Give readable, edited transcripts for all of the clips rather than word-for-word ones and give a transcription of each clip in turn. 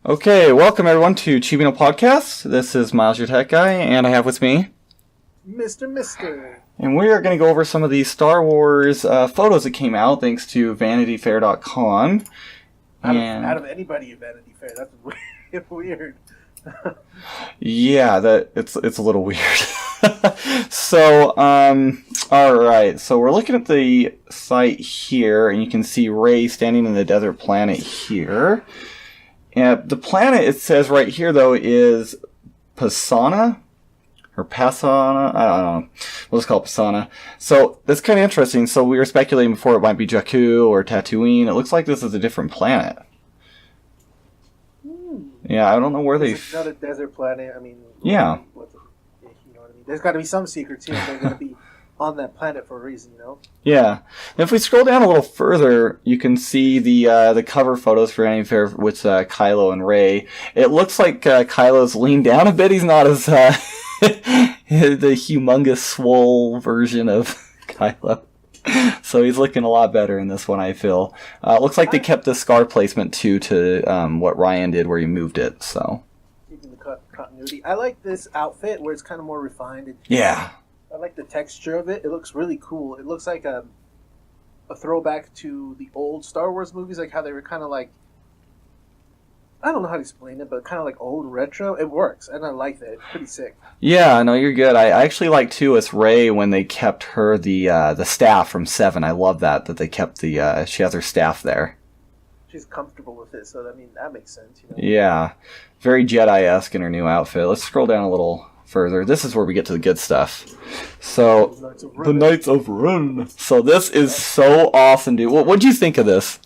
Okay, welcome everyone to Chibi and Podcast. This is Miles, your tech guy, and I have with me Mister. And we are going to go over some of these Star Wars photos that came out thanks to VanityFair.com. Out of anybody at Vanity Fair, that's weird. Yeah, it's a little weird. So, alright, so we're looking at the site here, and you can see Rey standing in the desert planet here. And the planet, it says right here, though, is Pasana? Or Pasana? I don't know. We'll just call it Pasana. So, that's kind of interesting. So, we were speculating before it might be Jakku or Tatooine. It looks like this is a different planet. Yeah, I don't know where they... It's another desert planet. I mean... Yeah. You know what I mean? There's got to be some secrets here. They're going to be on that planet for a reason, you know? Yeah. And if we scroll down a little further, you can see the cover photos for Vanity Fair with Kylo and Rey. It looks like Kylo's leaned down a bit. He's not as the humongous swole version of Kylo. So he's looking a lot better in this one, I feel. Looks like they kept the scar placement too to what Ryan did where he moved it. So keeping the continuity. I like this outfit where it's kind of more refined. Yeah. I like the texture of it. It looks really cool. It looks like a throwback to the old Star Wars movies, like how they were kind of like, I don't know how to explain it, but kind of like old retro. It works, and I like that. It's pretty sick. Yeah, no, you're good. I actually like too as Rey when they kept her the staff from 7. I love that they kept she has her staff there. She's comfortable with it, so that makes sense. You know? Yeah, very Jedi-esque in her new outfit. Let's scroll down a little further. This is where we get to the good stuff. So, the Knights of Ren. So this is so awesome, dude. What'd you think of this?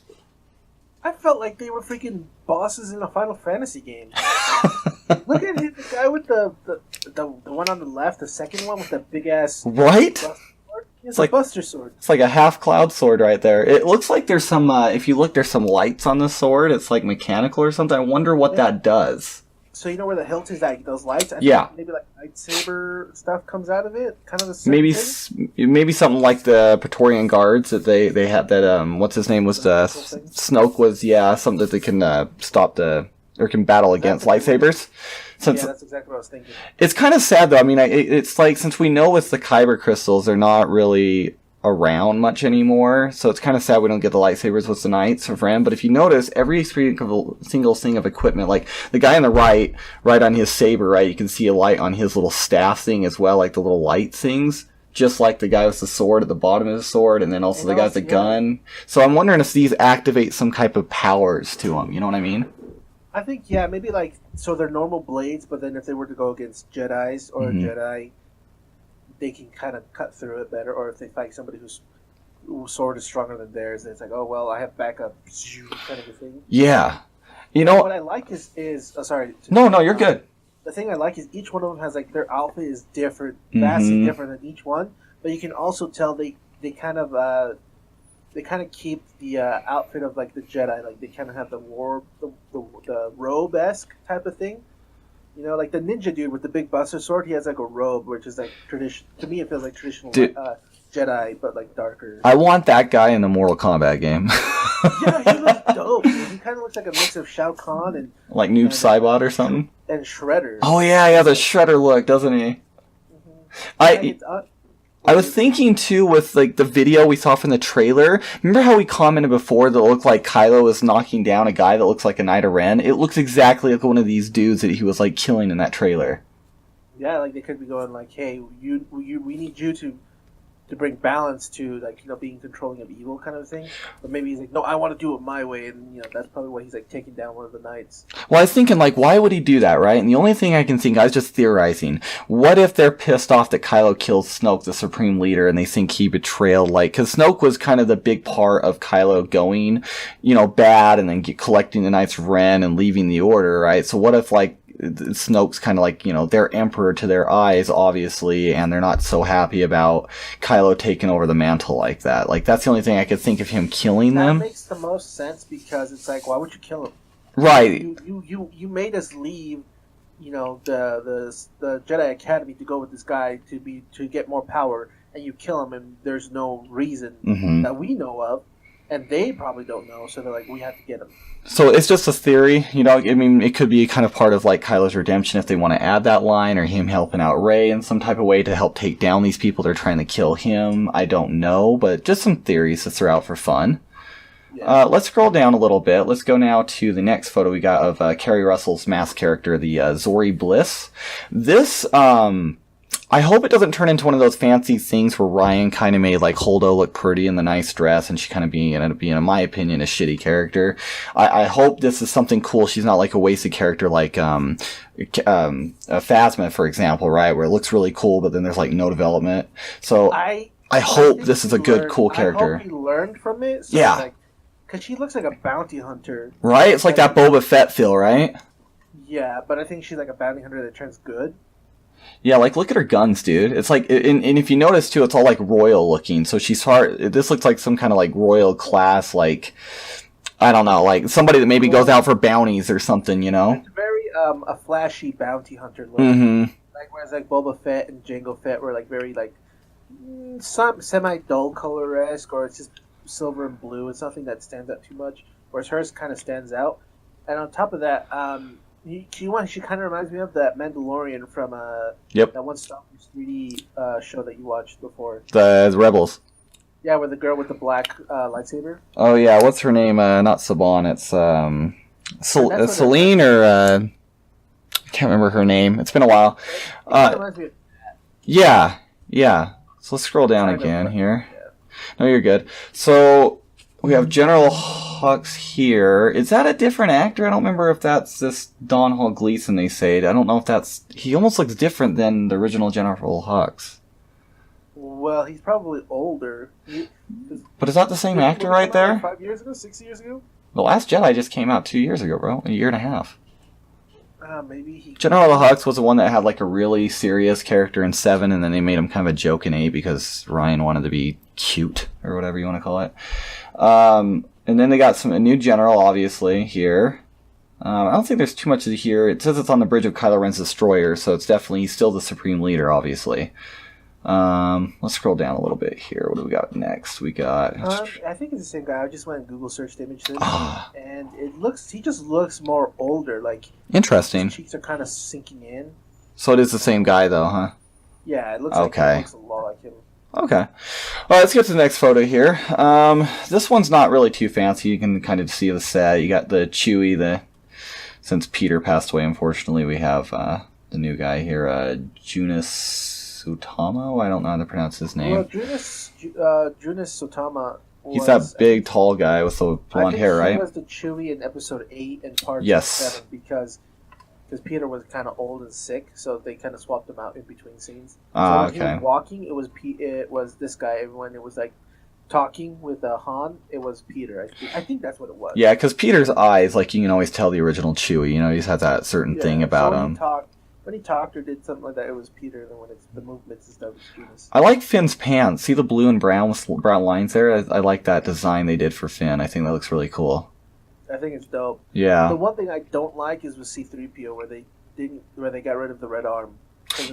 I felt like they were freaking bosses in a Final Fantasy game. Look at the guy with the one on the left, the second one with the big ass. Right? It's like a Buster Sword. It's like a half cloud sword right there. It looks like there's some. If you look, there's some lights on the sword. It's like mechanical or something. I wonder what that does. So you know where the hilt is, like those lights? I think maybe like lightsaber stuff comes out of it, kind of the same thing? Maybe something like the Praetorian Guards that they had. That what's his name was Snoke was something that they can stop or can battle against lightsabers. Yeah, that's exactly what I was thinking. It's kind of sad though. I mean, it's like since we know with the Kyber crystals, they're not really around much anymore, so it's kind of sad we don't get the lightsabers with the Knights of Ren. But if you notice, every single thing of equipment, like the guy on the right on his saber, right, you can see a light on his little staff thing as well, like the little light things, just like the guy with the sword at the bottom of the sword, and then also the guy with the gun. So I'm wondering if these activate some type of powers to them, you know what I mean? I think, maybe like, so they're normal blades, but then if they were to go against Jedis or a Jedi, they can kind of cut through it better. Or if they fight somebody whose sword is stronger than theirs, then it's like, oh, well, I have backup, kind of a thing. Yeah. You know what I like is sorry. No, you're good. The thing I like is each one of them has, like, their outfit is different, vastly different than each one. But you can also tell they kind of keep the outfit of, like, the Jedi. Like, they kind of have the robe-esque type of thing. You know, like the ninja dude with the big buster sword, he has like a robe, which is like tradition. To me, it feels like traditional Jedi, but like darker. I want that guy in the Mortal Kombat game. Yeah, he looks dope. He kind of looks like a mix of Shao Kahn and like Noob Saibot or something. And Shredder. Oh yeah, the Shredder look, doesn't he? I was thinking too with like the video we saw from the trailer. Remember how we commented before that it looked like Kylo was knocking down a guy that looks like a Knight of Ren? It looks exactly like one of these dudes that he was like killing in that trailer. Yeah, like they could be going like, "Hey, we need you to bring balance to, like, you know, being controlling of evil kind of thing." But maybe he's like, "No, I want to do it my way," and, you know, that's probably why he's like taking down one of the knights. Well, I was thinking, like, why would he do that, right? And the only thing I can think, I was just theorizing, what if they're pissed off that Kylo killed Snoke, the Supreme Leader, and they think he betrayed, like, because Snoke was kind of the big part of Kylo going, you know, bad, and then collecting the Knights of Ren and leaving the Order, right? So what if, like, Snoke's kind of like, you know, their emperor to their eyes, obviously, and they're not so happy about Kylo taking over the mantle like that. Like, that's the only thing I could think of him killing them. That makes the most sense, because it's like, why would you kill him? Right. You made us leave, you know, the Jedi Academy to go with this guy to get more power, and you kill him, and there's no reason that we know of. and they probably don't know, so they're like, we have to get him. So it's just a theory, you know. I mean, it could be kind of part of like Kylo's redemption if they want to add that line, or him helping out Rey in some type of way to help take down these people they're trying to kill him. I don't know, but just some theories to throw out for fun. Yeah. Let's scroll down a little bit. Let's go now to the next photo we got of Kerry Russell's masked character, the Hoary Bliss. This, I hope it doesn't turn into one of those fancy things where Ryan kind of made like Holdo look pretty in the nice dress, and she kind of ended up being, in my opinion, a shitty character. I hope this is something cool. She's not like a wasted character like Phasma, for example, right? Where it looks really cool, but then there's like no development. So I hope this is a good, cool character. I hope he learned from it. So yeah. Because she looks like a bounty hunter. Right? It's like that Boba Fett feel, right? Yeah, but I think she's like a bounty hunter that turns good. Yeah, like, look at her guns, dude. It's like, and if you notice, too, it's all, like, royal looking. So she's this looks like some kind of, like, royal class, like, I don't know, like, somebody that maybe goes out for bounties or something, you know? It's very, a flashy bounty hunter look. Mm-hmm. Like, whereas, like, Boba Fett and Jango Fett were, like, very, like, some semi-dull color-esque, or it's just silver and blue. It's nothing that stands out too much. Whereas hers kind of stands out. And on top of that, she kind of reminds me of that Mandalorian from that one Star Wars 3D show that you watched before. The Rebels. Yeah, with the girl with the black lightsaber. Oh yeah, what's her name? Not Saban. It's Celine or I can't remember her name. It's been a while. Reminds me of yeah. So let's scroll down again here. Yeah. No, you're good. So we have General Hux here. Is that a different actor? I don't remember if that's this Don Hall Gleason they say. I don't know if that's... He almost looks different than the original General Hux. Well, he's probably older. But is that the same actor right there? 5 years ago? 6 years ago? The Last Jedi just came out 2 years ago, bro. A year and a half. Maybe he... General Hux was the one that had like a really serious character in 7, and then they made him kind of a joke in 8 because Ryan wanted to be cute, or whatever you want to call it. And then they got a new general, obviously, here. I don't think there's too much here. It says it's on the bridge of Kylo Ren's destroyer, so it's definitely still the Supreme Leader, obviously. Let's scroll down a little bit here. What do we got next? We got... I think it's the same guy. I just went and Google searched images, and he just looks more older. Like, interesting. His cheeks are kind of sinking in. So it is the same guy, though, huh? Yeah, it looks like he looks a lot like him. Okay. All right, let's get to the next photo here. This one's not really too fancy. You can kind of see the set. You got the Chewie, since Peter passed away, unfortunately, we have the new guy here, Jhana Sutamo? I don't know how to pronounce his name. Well, Jhana Sutama. He's that big, tall guy with the blonde hair, right? He was the Chewie in Episode 8 and part 7 because Peter was kind of old and sick, so they kind of swapped him out in between scenes. So when he was walking, it was this guy. And when it was like talking with Han, it was Peter. I think that's what it was. Yeah, because Peter's eyes, like you can always tell the original Chewie. You know, he just has that certain thing about him. When he talked or did something like that, it was Peter. And then when it's the movements and stuff, it's Jhana. I like Finn's pants. See the blue and brown with brown lines there? I like that design they did for Finn. I think that looks really cool. I think it's dope. Yeah. The one thing I don't like is with C-3PO where they got rid of the red arm.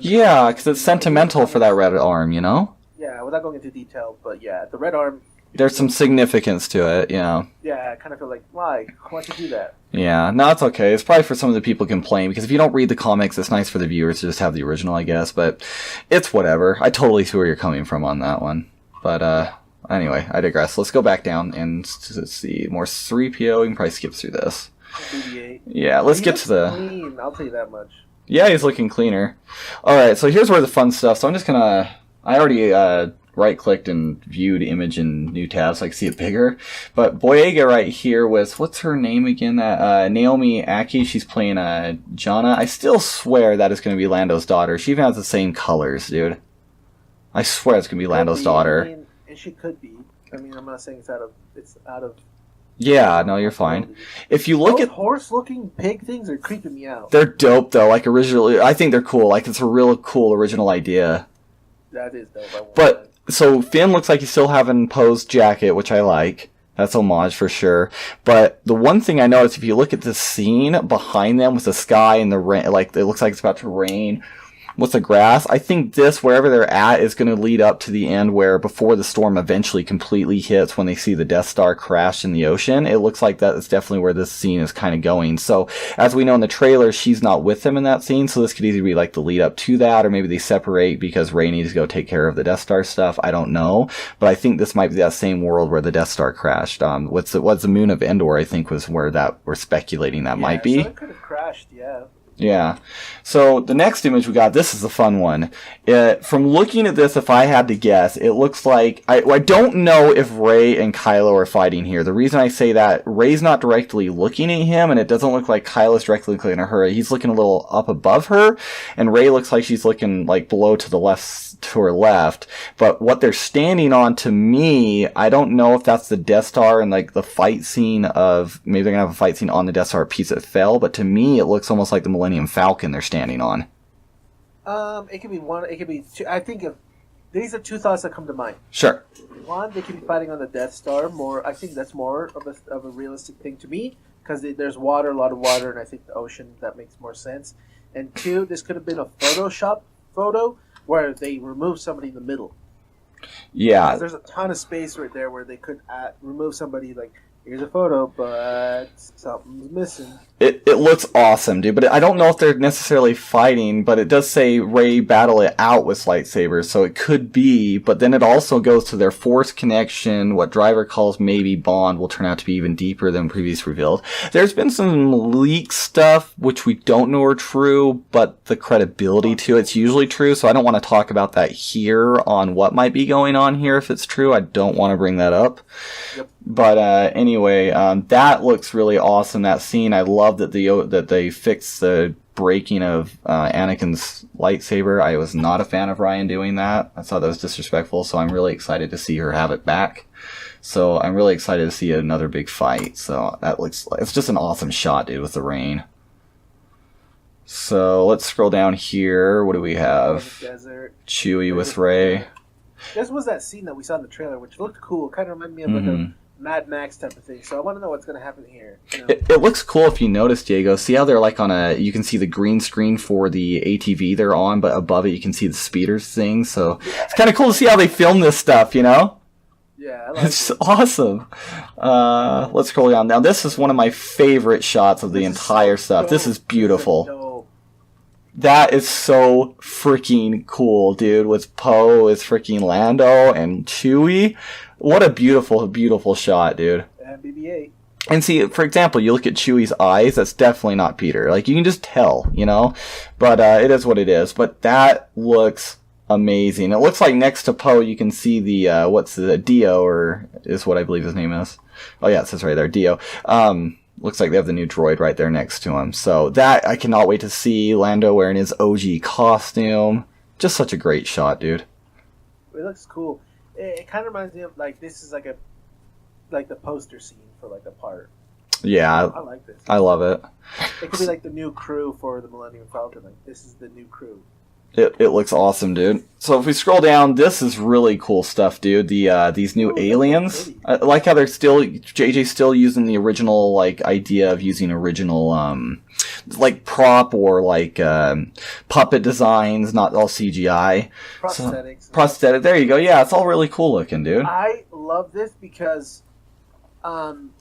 Yeah, because it's sentimental for that red arm, you know? Yeah, without going into detail, but yeah, the red arm... There's some significance to it, yeah. Yeah, I kind of feel like, why'd you do that? Yeah, no, it's okay. It's probably for some of the people who complain, because if you don't read the comics, it's nice for the viewers to just have the original, I guess, but it's whatever. I totally see where you're coming from on that one. But, anyway, I digress. Let's go back down and see more 3PO. We can probably skip through this. BB-8. Yeah, let's get to the... Clean, I'll tell you that much. Yeah, he's looking cleaner. Alright, so here's where the fun stuff... So I'm just gonna... I already right-clicked and viewed image in new tabs so I can see it bigger. But Boyega right here was... What's her name again? Naomi Aki. She's playing Jhana. I still swear that is going to be Lando's daughter. She even has the same colors, dude. I swear it's going to be Lando's daughter. I mean, and she could be. I mean, I'm not saying it's out of... Yeah, no, you're fine. If you look Those at horse-looking pig things are creeping me out. They're dope though. Like originally, I think they're cool. Like it's a real cool original idea. That is dope. But so Finn looks like he's still having Poe's jacket, which I like. That's homage for sure. But the one thing I noticed, if you look at the scene behind them with the sky and the rain, like it looks like it's about to rain. with the grass. I think this, wherever they're at, is going to lead up to the end where before the storm eventually completely hits when they see the Death Star crash in the ocean. It looks like that is definitely where this scene is kind of going. So as we know in the trailer, she's not with them in that scene, so this could either be like the lead up to that, or maybe they separate because Rey needs to go take care of the Death Star stuff. I don't know, but I think this might be that same world where the Death Star crashed. What's the moon of Endor, I think, was where that we're speculating that might be. So it could have crashed, yeah. Yeah. So the next image we got, this is the fun one. From looking at this, if I had to guess, it looks like... I don't know if Rey and Kylo are fighting here. The reason I say that, Rey's not directly looking at him, and it doesn't look like Kylo's directly looking at her. He's looking a little up above her, and Rey looks like she's looking like below to the left, to her left. But what they're standing on, to me, I don't know if that's the Death Star and like the fight scene of... Maybe they're going to have a fight scene on the Death Star piece that fell, but to me, it looks almost like the Millennium Falcon they're standing on. It could be one. It could be two. I think these are two thoughts that come to mind. Sure. One, they could be fighting on the Death Star. More, I think that's more of a realistic thing to me because there's water, a lot of water, and I think the ocean, that makes more sense. And two, this could have been a Photoshop photo where they remove somebody in the middle. Yeah. There's a ton of space right there where they could remove somebody like. Here's a photo, but something's missing. It looks awesome, dude. But I don't know if they're necessarily fighting, but it does say Rey battle it out with lightsabers, so it could be. But then it also goes to their Force connection. What Driver calls maybe bond will turn out to be even deeper than previously revealed. There's been some leak stuff, which we don't know are true, but the credibility to it's usually true, so I don't want to talk about that here on what might be going on here if it's true. I don't want to bring that up. Yep. But anyway, that looks really awesome. That scene, I love that they fixed the breaking of Anakin's lightsaber. I was not a fan of Ryan doing that. I thought that was disrespectful. So I'm really excited to see her have it back. So I'm really excited to see another big fight. So that looks like it's just an awesome shot, dude, with the rain. So let's scroll down here. What do we have? Desert. Chewie with Rey. This was that scene that we saw in the trailer, which looked cool. It kind of reminded me of like a Mad Max type of thing. So I want to know what's going to happen here. You know? It looks cool if you notice, Diego. See how they're like on you can see the green screen for the ATV they're on, but above it you can see the speeders thing. So it's kind of cool to see how they film this stuff, you know? Yeah, I like it's awesome. Let's scroll down. Now this is one of my favorite shots of the entire stuff. This is beautiful. That is so freaking cool, dude. With Poe, with freaking Lando and Chewie. What a beautiful, beautiful shot, dude. And BB-8. And see, for example, you look at Chewie's eyes, that's definitely not Peter. Like, you can just tell, you know? But it is what it is. But that looks amazing. It looks like next to Poe, you can see the, what's the Dio, or is what I believe his name is. Oh, yeah, it says right there, Dio. Looks like they have the new droid right there next to him. So that, I cannot wait to see Lando wearing his OG costume. Just such a great shot, dude. It looks cool. It kind of reminds me of, like, this is like the poster scene for, like, a part. Yeah. I like this. I love it. It could be like the new crew for the Millennium Falcon. Like, this is the new crew. It looks awesome, dude. So if we scroll down, this is really cool stuff, dude. These new aliens. I like how they're still JJ's still using the original like idea of using original like prop or like puppet designs, not all CGI. Prosthetics. So, prosthetic. There you go. Yeah, it's all really cool looking, dude. I love this because when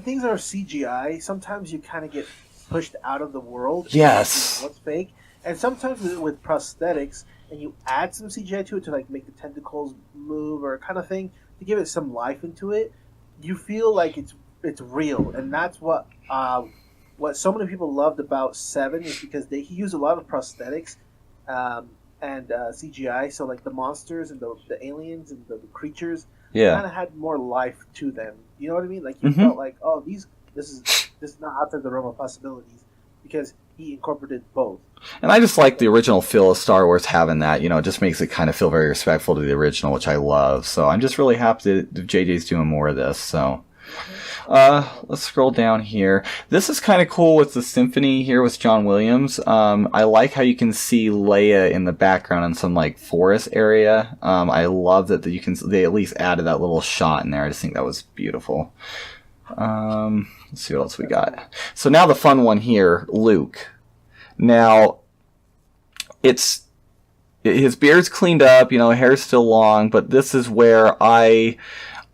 things are CGI, sometimes you kind of get pushed out of the world. Yes. What's fake. And sometimes with prosthetics, and you add some CGI to it to like make the tentacles move or kind of thing to give it some life into it, you feel like it's real, and that's what so many people loved about 7 is because he used a lot of prosthetics and CGI. So like the monsters and the aliens and the creatures, kind of had more life to them. You know what I mean? Like you felt like, oh, this is not outside the realm of possibilities because he incorporated both. And I just like the original feel of Star Wars having that, you know, it just makes it kind of feel very respectful to the original, which I love. So I'm just really happy that JJ's doing more of this. So let's scroll down here. This is kind of cool with the symphony here with John Williams. I like how you can see Leia in the background in some like forest area. I love that they at least added that little shot in there. I just think that was beautiful. Let's see what else we got. So now the fun one here, Luke. Now, his beard's cleaned up, hair's still long, but this is where I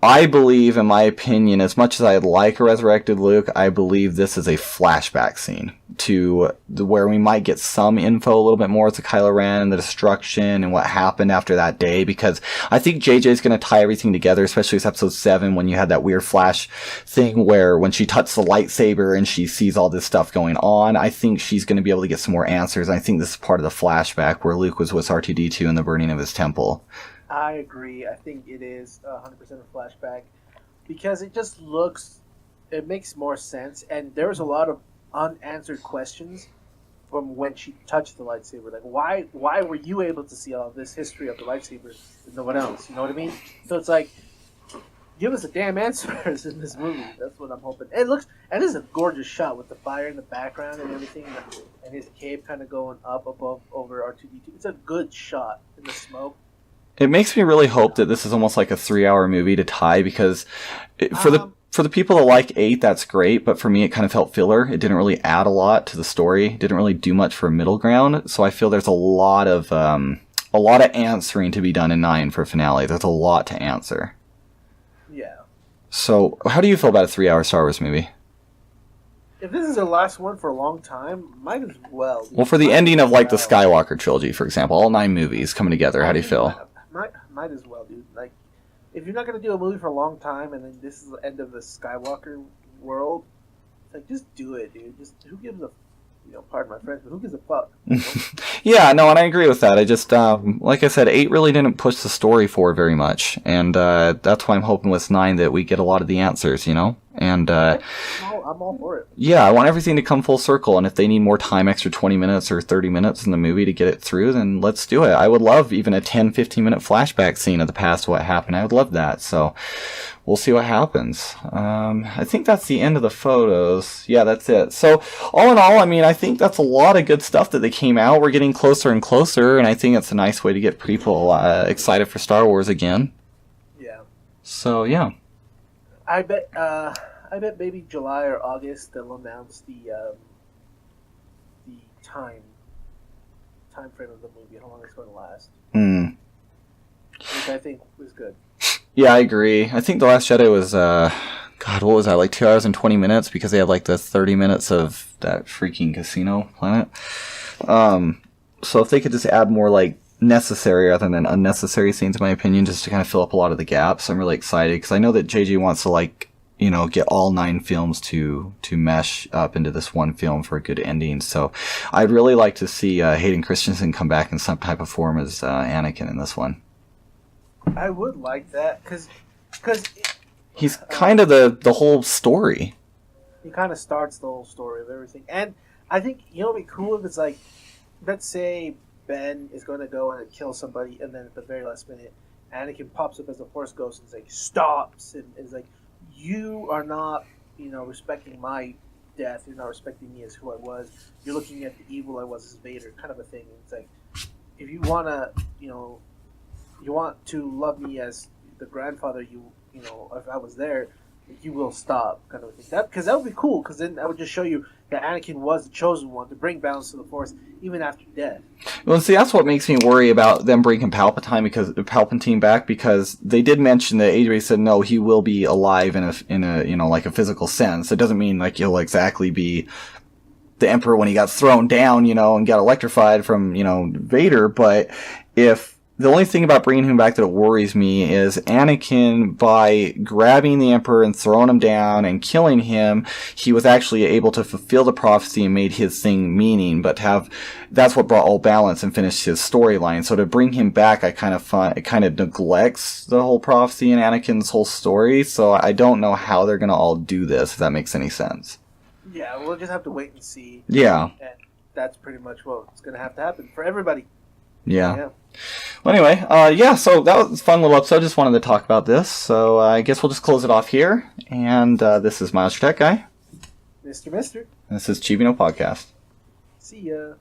believe, in my opinion, as much as I'd like a resurrected Luke, I believe this is a flashback scene to where we might get some info a little bit more to Kylo Ren and the destruction and what happened after that day, because I think JJ's going to tie everything together, especially with episode 7 when you had that weird flash thing where when she touched the lightsaber and she sees all this stuff going on, I think she's going to be able to get some more answers. I think this is part of the flashback where Luke was with R2-D2 in the burning of his temple. I agree. I think it is 100% a flashback because it makes more sense. And there's a lot of unanswered questions from when she touched the lightsaber. Like, why were you able to see all this history of the lightsaber and no one else? You know what I mean? So it's like, give us the damn answers in this movie. That's what I'm hoping. And this is a gorgeous shot with the fire in the background and everything, and his cape kind of going up above over R2-D2. It's a good shot in the smoke. It makes me really hope that this is almost like a 3-hour movie to tie, because for the people that like 8, that's great, but for me it kind of felt filler. It didn't really add a lot to the story. It didn't really do much for a middle ground. So I feel there's a lot of answering to be done in 9 for finale. There's a lot to answer. Yeah. So how do you feel about a 3-hour Star Wars movie? If this is the last one for a long time, might as well. Well, for the ending of like the Skywalker trilogy, for example, all 9 movies coming together, how do you feel? Might as well, dude. Like, if you're not gonna do a movie for a long time, and then this is the end of the Skywalker world, it's like, just do it, dude. Just who gives a, pardon my French, but who gives a fuck? Yeah, no, and I agree with that. I just, like I said, 8 really didn't push the story forward very much, and that's why I'm hoping with 9 that we get a lot of the answers, And I'm all for it. Yeah, I want everything to come full circle, and if they need more time, extra 20 minutes or 30 minutes in the movie to get it through, then let's do it. I would love even a 10, 15-minute flashback scene of the past, what happened. I would love that, so we'll see what happens. I think that's the end of the photos. Yeah, that's it. So, all in all, I think that's a lot of good stuff that they came out. We're getting closer and closer, and I think it's a nice way to get people excited for Star Wars again. Yeah. So, yeah. I bet maybe July or August they'll announce the time frame of the movie, how long it's going to last. Which I think was good. Yeah, I agree. I think The Last Jedi was, what was that, like 2 hours and 20 minutes, because they had like the 30 minutes of that freaking casino planet. So if they could just add more like necessary rather than unnecessary scenes, in my opinion, just to kind of fill up a lot of the gaps, I'm really excited, because I know that JJ wants to get all 9 films to mesh up into this one film for a good ending. So I'd really like to see Hayden Christensen come back in some type of form as Anakin in this one. I would like that, because he's kind of the whole story. He kind of starts the whole story of everything. And I think, it'd be cool if it's like, let's say Ben is going to go and kill somebody, and then at the very last minute, Anakin pops up as a Force ghost and stops, and is like, you are not, respecting my death. You're not respecting me as who I was. You're looking at the evil I was as Vader, kind of a thing. And it's like, if you want to, you want to love me as the grandfather, if I was there, you will stop, kind of a thing. Because that would be cool, because then that would just show you that Anakin was the chosen one to bring balance to the Force, even after death. Well, see, that's what makes me worry about them bringing Palpatine back, because they did mention that AJ said no, he will be alive in a like a physical sense. It doesn't mean like he'll exactly be the Emperor when he got thrown down, and got electrified from Vader. But the only thing about bringing him back that worries me is Anakin, by grabbing the Emperor and throwing him down and killing him, he was actually able to fulfill the prophecy and made his thing meaning, that's what brought all balance and finished his storyline. So to bring him back, I kind of find it kind of neglects the whole prophecy and Anakin's whole story, so I don't know how they're going to all do this, if that makes any sense. Yeah, we'll just have to wait and see. Yeah. And that's pretty much what's going to have to happen for everybody. Yeah. Well, anyway, so that was a fun little episode. Just wanted to talk about this. So I guess we'll just close it off here. And this is Miles, your tech guy. Mr. And this is Chibi No Podcast. See ya.